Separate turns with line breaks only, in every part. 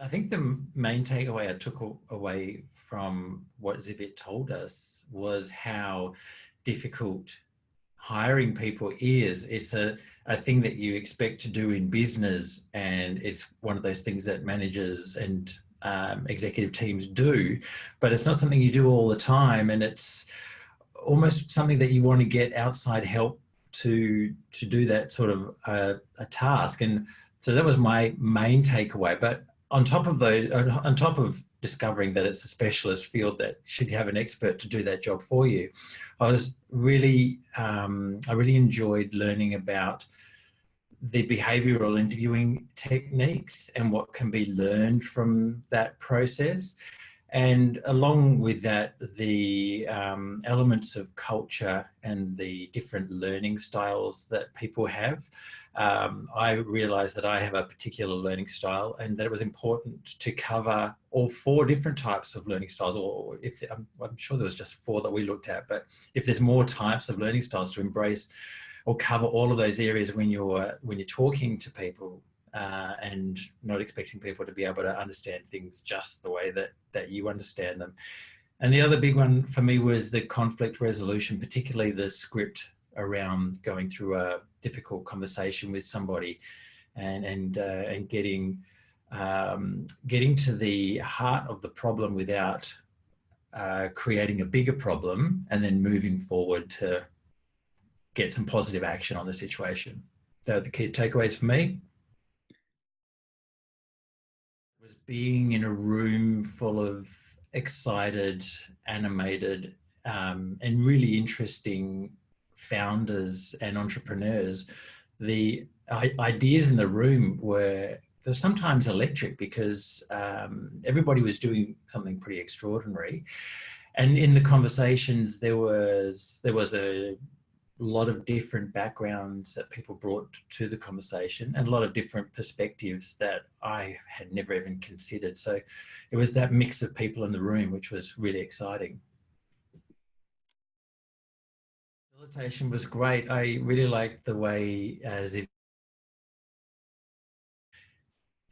I think the main takeaway I took away from what Zivit told us was how difficult hiring people is. It's a thing that you expect to do in business, and it's one of those things that managers and executive teams do, but it's not something you do all the time, and it's almost something that you want to get outside help to do that sort of a task. And so that was my main takeaway. But on top of on top of discovering that it's a specialist field that should have an expert to do that job for you, I really enjoyed learning about the behavioral interviewing techniques and what can be learned from that process. And along with that, the elements of culture and the different learning styles that people have. I realized that I have a particular learning style, and that it was important to cover all 4 different types of learning styles, or if I'm sure there was just 4 that we looked at, but if there's more types of learning styles, to embrace or cover all of those areas when you're talking to people. And not expecting people to be able to understand things just the way that you understand them. And the other big one for me was the conflict resolution, particularly the script around going through a difficult conversation with somebody, and getting to the heart of the problem without creating a bigger problem, and then moving forward to get some positive action on the situation. Those are the key takeaways for me. Was being in a room full of excited, animated, and really interesting founders and entrepreneurs. The ideas in the room were sometimes electric, because everybody was doing something pretty extraordinary. And in the conversations, there was a lot of different backgrounds that people brought to the conversation, and a lot of different perspectives that I had never even considered. So it was that mix of people in the room, which was really exciting. Facilitation was great. I really liked the way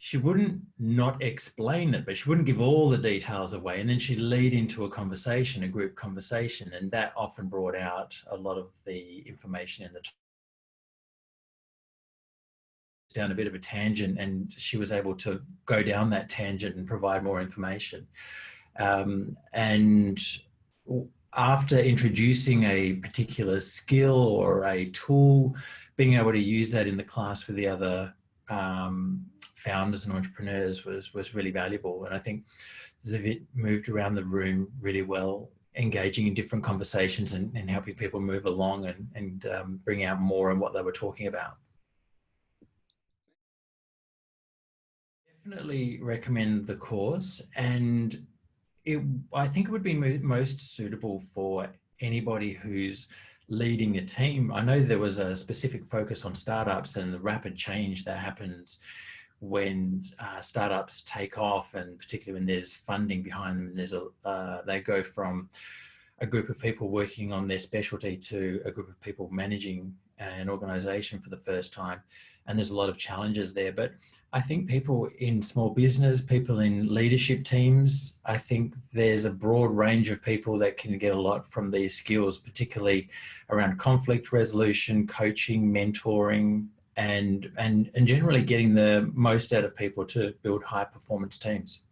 she wouldn't not explain it, but she wouldn't give all the details away. And then she'd lead into a conversation, a group conversation. And that often brought out a lot of the information in the down a bit of a tangent, and she was able to go down that tangent and provide more information. And after introducing a particular skill or a tool, being able to use that in the class with the other founders and entrepreneurs was really valuable. And I think Zivit moved around the room really well, engaging in different conversations and helping people move along and bring out more on what they were talking about. Definitely recommend the course, and I think it would be most suitable for anybody who's leading a team. I know there was a specific focus on startups and the rapid change that happens when startups take off, and particularly when there's funding behind them. There's they go from a group of people working on their specialty to a group of people managing an organization for the first time. And there's a lot of challenges there. But I think people in small business, people in leadership teams, I think there's a broad range of people that can get a lot from these skills, particularly around conflict resolution, coaching, mentoring, and generally getting the most out of people to build high performance teams.